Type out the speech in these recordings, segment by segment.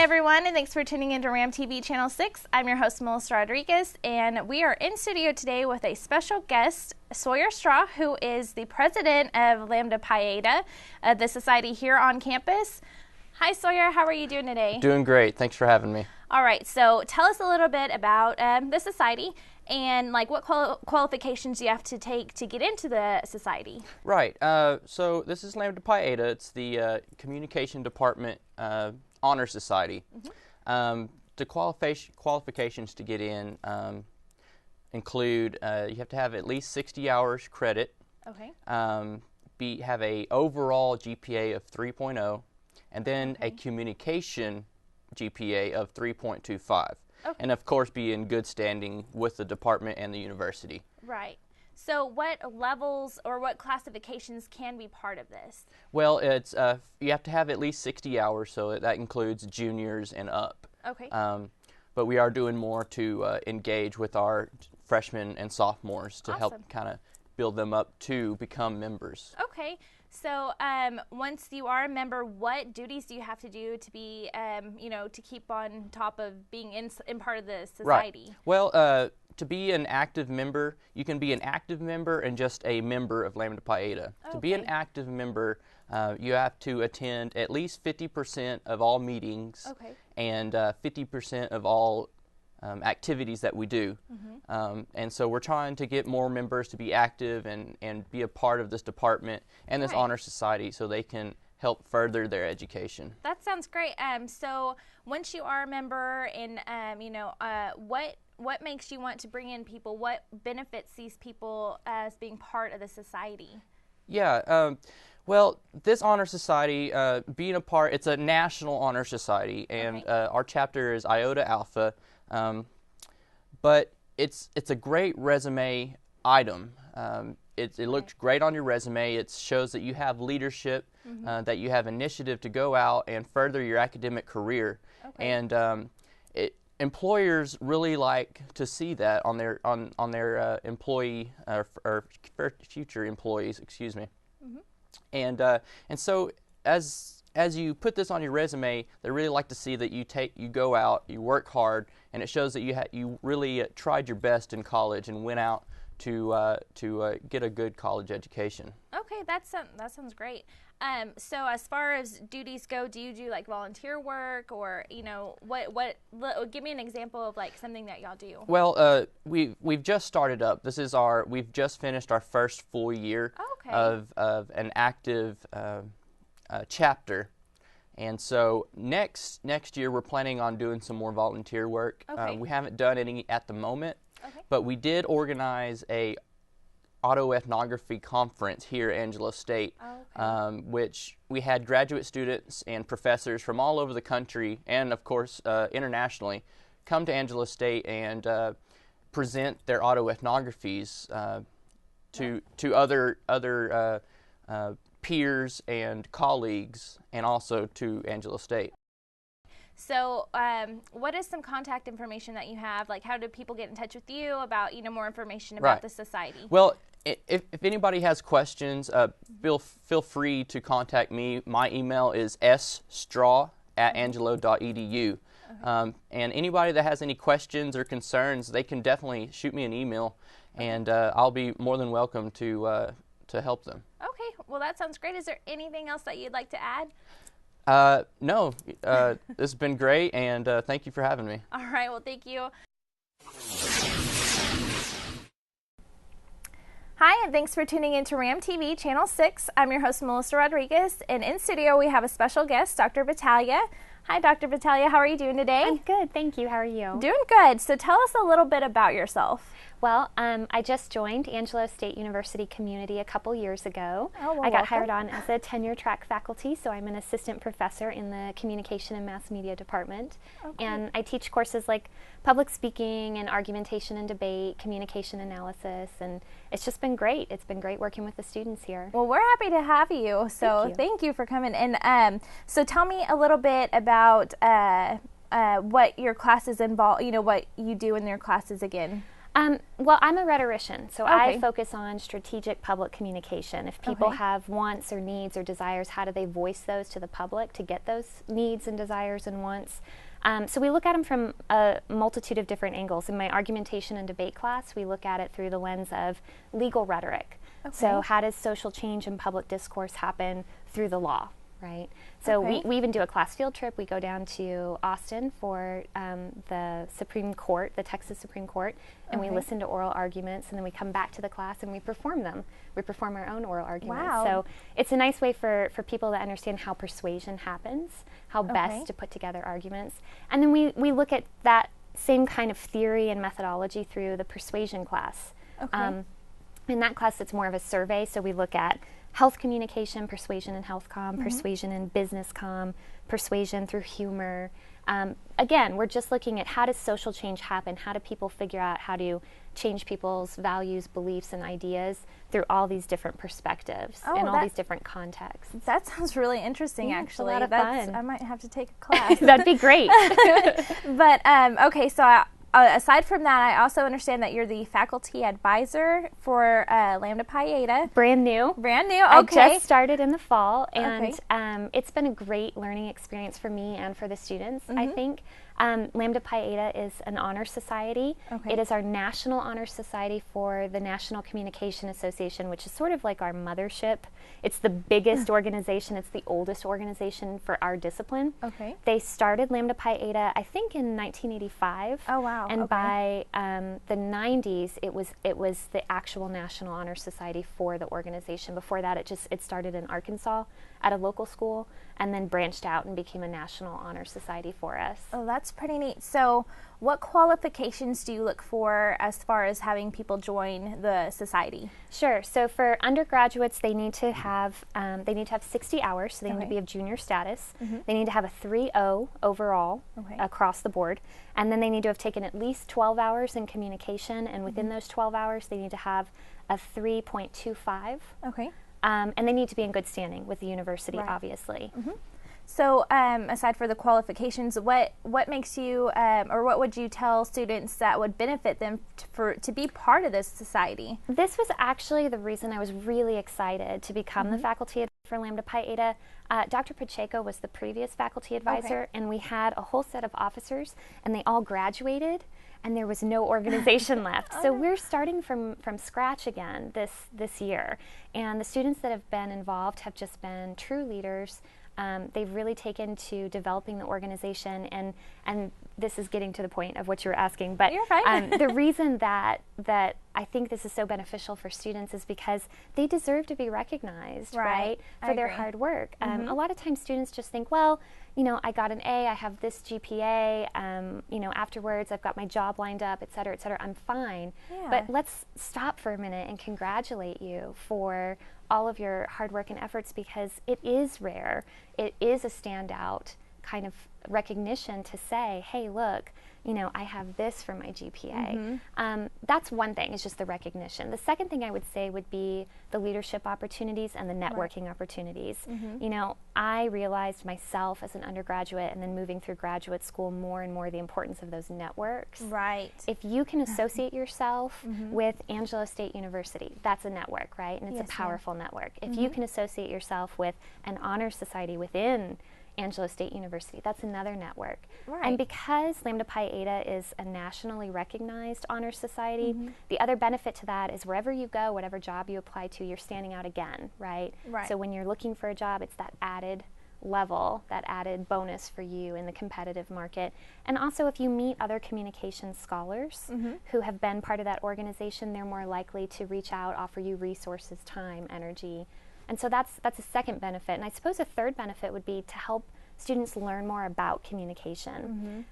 everyone, and thanks for tuning into RAM TV Channel 6. I'm your host, Melissa Rodriguez, and we are in studio today with a special guest, Sawyer Straw, who is the president of Lamba Pi Eta, the society here on campus. Hi, Sawyer. How are you doing today? Doing great. Thanks for having me. All right. So tell us a little bit about the society and like what qualifications you have to take to get into the society. Right. So this is Lamba Pi Eta. It's the communication department honor society. Mm-hmm. The qualifications to get in include you have to have at least 60 hours credit. Okay. Have a overall GPA of 3.0. And then a communication GPA of 3.25. Okay. And of course be in good standing with the department and the university. Right. So what levels or what classifications can be part of this? Well, it's you have to have at least 60 hours, so that includes juniors and up. Okay. But we are doing more to engage with our freshmen and sophomores to help kind of build them up to become members. Okay. So once you are a member, what duties do you have to do to be, to keep on top of being in part of the society? Right. Well, to be an active member, you can be an active member and just a member of Lamba Pi Eta. Okay. To be an active member, you have to attend at least 50% of all meetings and 50% of all activities that we do. Mm-hmm. And so we're trying to get more members to be active and be a part of this department and this honor society so they can help further their education. That sounds great. So once you are a member and, what makes you want to bring in people? What benefits these people as being part of the society? Yeah. Well, this honor society, being a part, it's a national honor society, and our chapter is Iota Alpha. But it's a great resume item. It looks great on your resume. It shows that you have leadership, that you have initiative to go out and further your academic career. Okay. And employers really like to see that on their employee or future employees. Excuse me. Mm-hmm. And so as you put this on your resume, they really like to see that you go out, you work hard, and it shows that you really tried your best in college and went out to get a good college education. Okay, that sounds great. So as far as duties go, do you do like volunteer work or what? Give me an example of like something that y'all do. Well, we've just started up. We've just finished our first full year of an active chapter. And so next year we're planning on doing some more volunteer work. Okay. We haven't done any at the moment, but we did organize a autoethnography conference here at Angelo State, which we had graduate students and professors from all over the country and of course internationally come to Angelo State and present their autoethnographies to other peers and colleagues, and also to Angelo State. So what is some contact information that you have? Like, how do people get in touch with you about, more information about the society? Well, if anybody has questions, feel free to contact me. My email is sstraw@angelo.edu. And anybody that has any questions or concerns, they can definitely shoot me an email, and I'll be more than welcome to help them. Okay, well that sounds great. Is there anything else that you'd like to add? No, this has been great, and thank you for having me. All right, well thank you. Hi, and thanks for tuning in to RAM TV Channel 6. I'm your host, Melissa Rodriguez, and in studio we have a special guest, Dr. Battaglia. Hi, Dr. Battaglia. How are you doing today? I'm good, thank you. How are you? Doing good. So tell us a little bit about yourself. Well, I just joined Angelo State University Community a couple years ago. Oh, well, I got hired on as a tenure track faculty, so I'm an assistant professor in the Communication and Mass Media department. Okay. And I teach courses like public speaking and argumentation and debate, communication analysis, and it's just been great. It's been great working with the students here. Well, we're happy to have you, so thank you for coming. And so tell me a little bit about what your classes involve, what you do in your classes again. Well, I'm a rhetorician, so Okay. I focus on strategic public communication. If people Okay. have wants or needs or desires, how do they voice those to the public to get those needs and desires and wants? So we look at them from a multitude of different angles. In my argumentation and debate class, we look at it through the lens of legal rhetoric. Okay. So how does social change and public discourse happen through the law, right? So we even do a class field trip. We go down to Austin for the Supreme Court, the Texas Supreme Court, and we listen to oral arguments, and then we come back to the class and we perform them. We perform our own oral arguments. Wow. So it's a nice way for people to understand how persuasion happens, how best to put together arguments. And then we look at that same kind of theory and methodology through the persuasion class. Okay. In that class, it's more of a survey, so we look at health communication, persuasion in health comm, persuasion in business comm, persuasion through humor. Again, we're just looking at how does social change happen? How do people figure out how to change people's values, beliefs, and ideas through all these different perspectives and all these different contexts? That sounds really interesting, Yeah, actually. it's a lot of fun. I might have to take a class. That'd be great. But, okay, so aside from that, I also understand that you're the faculty advisor for Lambda Pi Eta. Brand new. Brand new, okay. I just started in the fall, and Okay. it's been a great learning experience for me and for the students. I think Lambda Pi Eta is an honor society. Okay. It is our national honor society for the National Communication Association, which is sort of like our mothership. It's the biggest organization. It's the oldest organization for our discipline. Okay. They started Lambda Pi Eta, I think, in 1985. Oh, wow. And Okay. by the 90s, it was the actual National Honor Society for the organization. Before that, it started in Arkansas at a local school, and then branched out and became a National Honor Society for us. Oh, that's pretty neat. So what qualifications do you look for as far as having people join the society? Sure. So for undergraduates, they need to have 60 hours. So they need to Okay. be of junior status. They need to have a 3.0 overall Okay. across the board, and then they need to have taken at least 12 hours in communication. And within those 12 hours, they need to have a 3.25. Okay. And they need to be in good standing with the university, Right. obviously. So aside for the qualifications, what makes you, or what would you tell students that would benefit them to be part of this society? This was actually the reason I was really excited to become the faculty for Lambda Pi Eta. Dr. Pacheco was the previous faculty advisor, and we had a whole set of officers, and they all graduated, and there was no organization left. So we're starting from scratch again this year, and the students that have been involved have just been true leaders. They've really taken to developing the organization, and this is getting to the point of what you were asking. But You're fine. the reason that I think this is so beneficial for students is because they deserve to be recognized, Right. for I their agree. hard work. A lot of times students just think, well, I got an A, I have this GPA, afterwards I've got my job lined up, et cetera, I'm fine. Yeah. But let's stop for a minute and congratulate you for all of your hard work and efforts, because it is rare. It is a standout kind of recognition to say, hey, look, I have this for my GPA. That's one thing, is just the recognition. The second thing I would say would be the leadership opportunities and the networking opportunities. I realized myself as an undergraduate and then moving through graduate school more and more the importance of those networks. Right. If you can associate yourself with Angelo State University, that's a network, right? And it's Yes, a ma'am. powerful network. If you can associate yourself with an honor society within Angelo State University, that's another network. Right. And because Lambda Pi Eta is a nationally recognized honor society, the other benefit to that is wherever you go, whatever job you apply to, you're standing out again, right? Right. So when you're looking for a job, it's that added level, that added bonus for you in the competitive market. And also, if you meet other communications scholars who have been part of that organization, they're more likely to reach out, offer you resources, time, energy. And so that's a second benefit. And I suppose a third benefit would be to help students learn more about communication.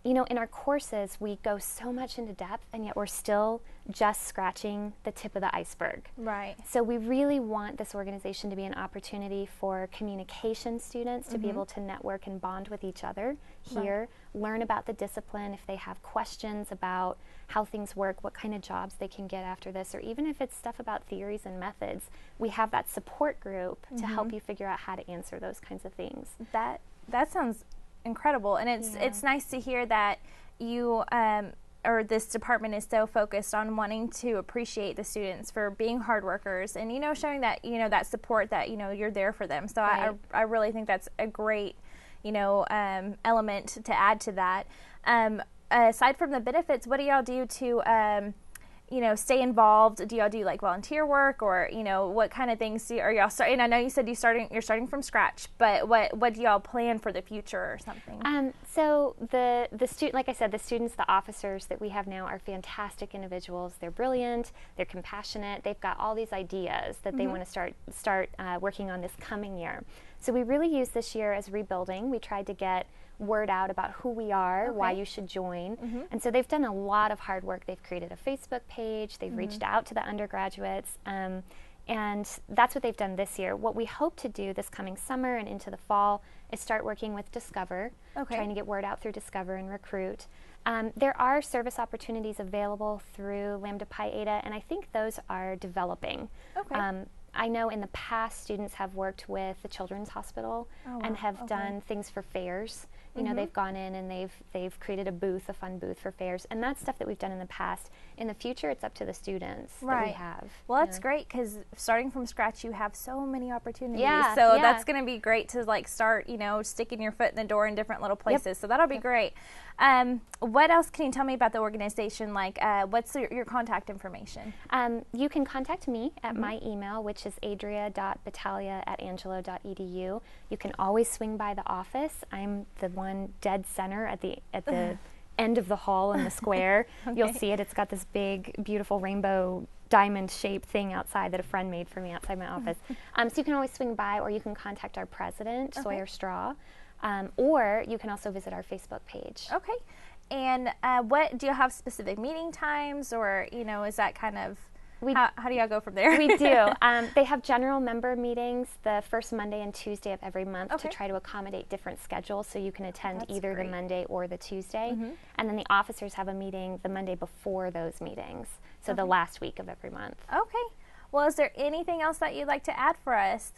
In our courses, we go so much into depth, and yet we're still just scratching the tip of the iceberg. Right. So we really want this organization to be an opportunity for communication students to be able to network and bond with each other here, learn about the discipline. If they have questions about how things work, what kind of jobs they can get after this, or even if it's stuff about theories and methods, we have that support group to help you figure out how to answer those kinds of things. That sounds incredible, and it's nice to hear that you or this department is so focused on wanting to appreciate the students for being hard workers and, showing that, that support that, you're there for them. So Right. I really think that's a great, element to add to that. Aside from the benefits, what do y'all do to, stay involved? Do y'all do like volunteer work, or what kind of things are y'all starting? I know you said you're starting from scratch, but what do y'all plan for the future or something? So the like I said, the students, the officers that we have now are fantastic individuals. They're brilliant. They're compassionate. They've got all these ideas that they want to start working on this coming year. So we really use this year as rebuilding. We tried to get word out about who we are, why you should join. And so they've done a lot of hard work. They've created a Facebook page. They've reached out to the undergraduates. And that's what they've done this year. What we hope to do this coming summer and into the fall is start working with Discover, trying to get word out through Discover and Recruit. There are service opportunities available through Lambda Pi Eta, and I think those are developing. I know in the past students have worked with the Children's Hospital and have done things for fairs. They've gone in and they've created a fun booth for fairs, and that's stuff that we've done in the past. In the future, it's up to the students that we have. Well, that's great, because starting from scratch, you have so many opportunities. Yeah, so that's going to be great to start, sticking your foot in the door in different little places. So that'll be great. What else can you tell me about the organization? What's your contact information? You can contact me at my email, which is adria.battaglia@angelo.edu. You can always swing by the office. I'm the one dead center at the end of the hall in the square. You'll see it. It's got this big, beautiful rainbow diamond-shaped thing outside that a friend made for me outside my office. So you can always swing by, or you can contact our president, Sawyer Straw, or you can also visit our Facebook page. Okay. And what do you have specific meeting times, or is that kind of how do y'all go from there? We do. They have general member meetings the first Monday and Tuesday of every month to try to accommodate different schedules, so you can attend either the Monday or the Tuesday. And then the officers have a meeting the Monday before those meetings, so the last week of every month. Okay. Well, is there anything else that you'd like to add for us?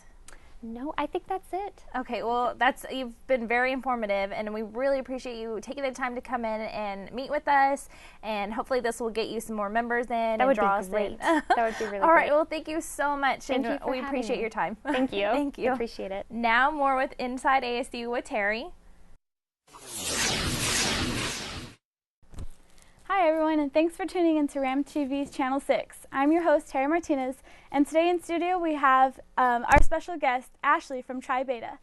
No, I think that's it. Okay, well, you've been very informative, and we really appreciate you taking the time to come in and meet with us, and hopefully this will get you some more members in That and draw us would be great. in. That would be really All right, great. well, thank you so much, Thank you for we having appreciate me. your time. Thank you. Thank you. Appreciate it. Now more with Inside ASU with Terry. Hi everyone, and thanks for tuning in to RAM TV's Channel 6. I'm your host, Terry Martinez, and today in studio we have our special guest, Ashley from Tri Beta.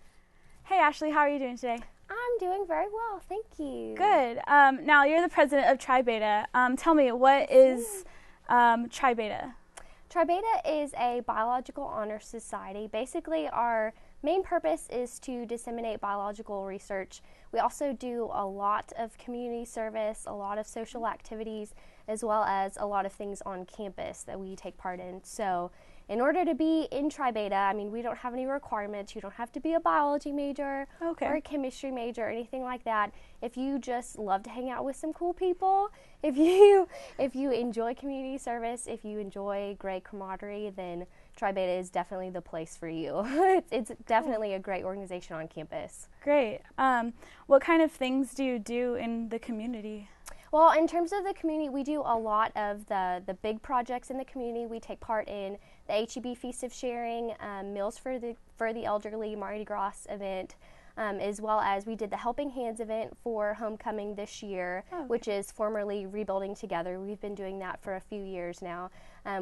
Hey Ashley, how are you doing today? I'm doing very well, thank you. Good. Now you're the president of Tri Beta. Tell me, what is Tri Beta? Tri Beta is a biological honor society. Basically, our main purpose is to disseminate biological research. We also do a lot of community service, a lot of social activities, as well as a lot of things on campus that we take part in. So in order to be in Tri Beta, we don't have any requirements. You don't have to be a biology major or a chemistry major or anything like that. If you just love to hang out with some cool people, if you enjoy community service, if you enjoy great camaraderie, then Tri Beta is definitely the place for you. It's definitely a great organization on campus. Great. What kind of things do you do in the community? Well, in terms of the community, we do a lot of the big projects in the community. We take part in the HEB Feast of Sharing, Meals for the Elderly Mardi Gras event, as well as we did the Helping Hands event for homecoming this year, which is formerly Rebuilding Together. We've been doing that for a few years now.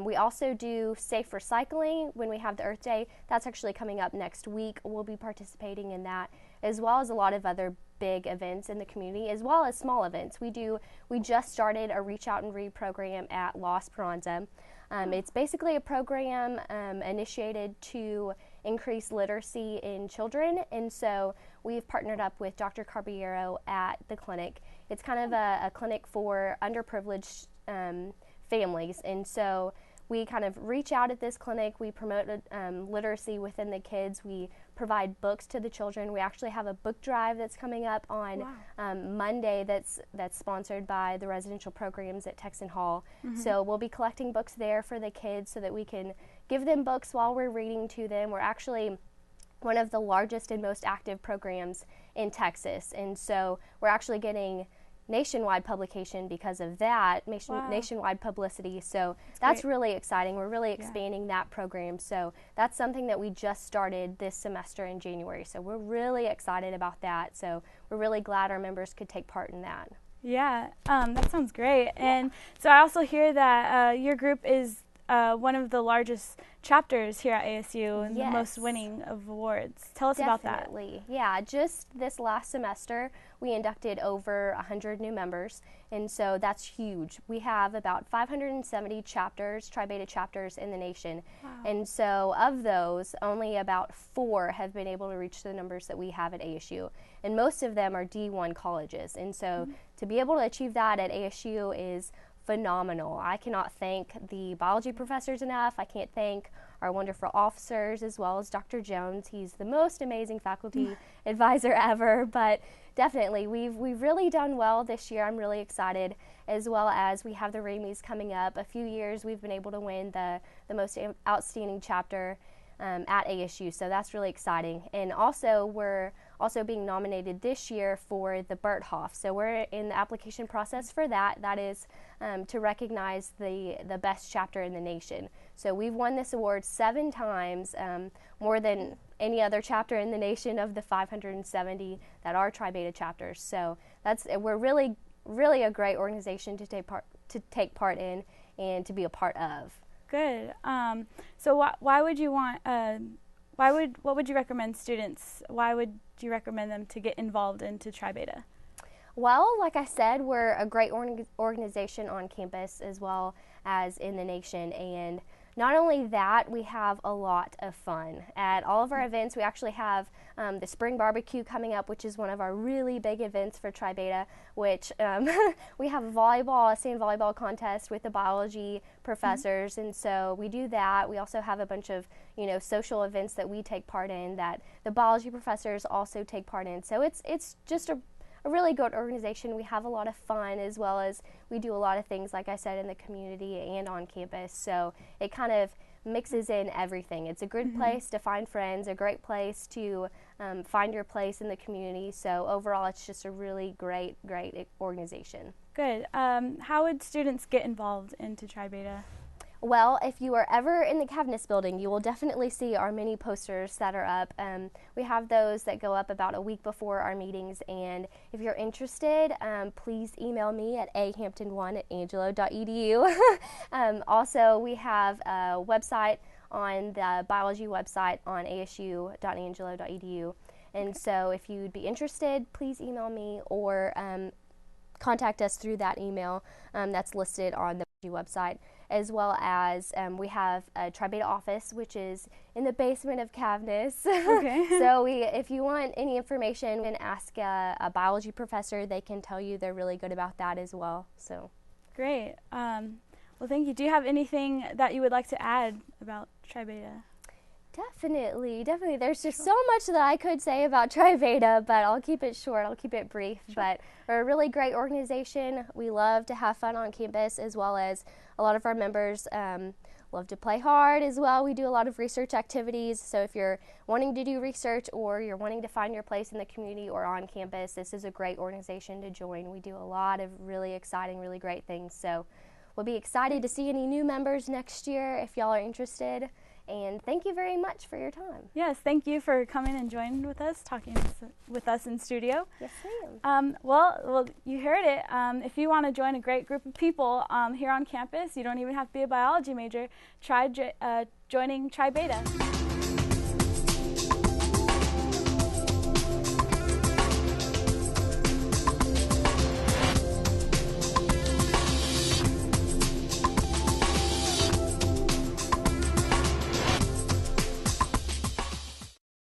We also do Safe Recycling when we have the Earth Day. That's actually coming up next week. We'll be participating in that, as well as a lot of other big events in the community, as well as small events. We just started a Reach Out and Read program at La Esperanza. It's basically a program initiated to increase literacy in children, and so we've partnered up with Dr. Carbiero at the clinic. It's kind of a clinic for underprivileged families, and so we kind of reach out at this clinic. We promote literacy within the kids. We provide books to the children. We actually have a book drive that's coming up on Monday that's sponsored by the residential programs at Texan Hall. So we'll be collecting books there for the kids so that we can give them books while we're reading to them. We're actually one of the largest and most active programs in Texas, and so we're actually getting nationwide publication because of that, nationwide publicity. So that's really exciting. We're really expanding that program. So that's something that we just started this semester in January. So we're really excited about that. So we're really glad our members could take part in that. Yeah, that sounds great. And so I also hear that your group is one of the largest chapters here at ASU and the most winning of awards. Tell us about that. Definitely. Yeah, just this last semester we inducted over 100 new members, and so that's huge. We have about 570 chapters, Tri Beta chapters in the nation. Wow. And so of those, only about 4 have been able to reach the numbers that we have at ASU, and most of them are D1 colleges. And so to be able to achieve that at ASU is phenomenal. I cannot thank the biology professors enough. I can't thank our wonderful officers as well as Dr. Jones. He's the most amazing faculty advisor ever. But definitely, we've really done well this year. I'm really excited, as well as we have the Ramies coming up. A few years we've been able to win the most outstanding chapter at ASU, so that's really exciting. And also, we're also being nominated this year for the Bert Hoff. So we're in the application process for that. That is to recognize the best chapter in the nation. So we've won this award 7 times, more than any other chapter in the nation of the 570 that are Tri Beta chapters. So we're really a great organization to take part in and to be a part of. Good. So why would you want? What would you recommend students? Why would you recommend them to get involved into Tri Beta? Well, like I said, we're a great organization on campus as well as in the nation, and not only that, we have a lot of fun. At all of our events, we actually have the spring barbecue coming up, which is one of our really big events for Tri Beta, which we have a sand volleyball contest with the biology professors, and so we do that. We also have a bunch of social events that we take part in that the biology professors also take part in. So it's just a really good organization. We have a lot of fun, as well as we do a lot of things, like I said, in the community and on campus. So it kind of mixes in everything. It's a good place to find friends, a great place to find your place in the community. So overall, it's just a really great organization. Good. How would students get involved into Tri Beta? Well, if you are ever in the Cavness building, you will definitely see our mini posters that are up. We have those that go up about a week before our meetings, and if you're interested, please email me at ahampton1@angelo.edu. Also, we have a website on the biology website on asu.angelo.edu, and so if you'd be interested, please email me or contact us through that email that's listed on the website, as well as we have a Tri Beta office, which is in the basement of Cavness. Okay. So if you want any information, and ask a biology professor, they can tell you. They're really good about that as well. So great. Well, thank you. Do you have anything that you would like to add about Tri Beta? Definitely. There's just so much that I could say about Tri Beta, but I'll keep it short. I'll keep it brief. Sure. But we're a really great organization. We love to have fun on campus, as well as a lot of our members love to play hard as well. We do a lot of research activities. So if you're wanting to do research, or you're wanting to find your place in the community or on campus, this is a great organization to join. We do a lot of really exciting, really great things. So we'll be excited to see any new members next year if y'all are interested. And thank you very much for your time. Yes, thank you for coming and joining with us, talking with us in studio. Yes, ma'am. Well, you heard it. If you want to join a great group of people here on campus, you don't even have to be a biology major. Try joining Tri Beta.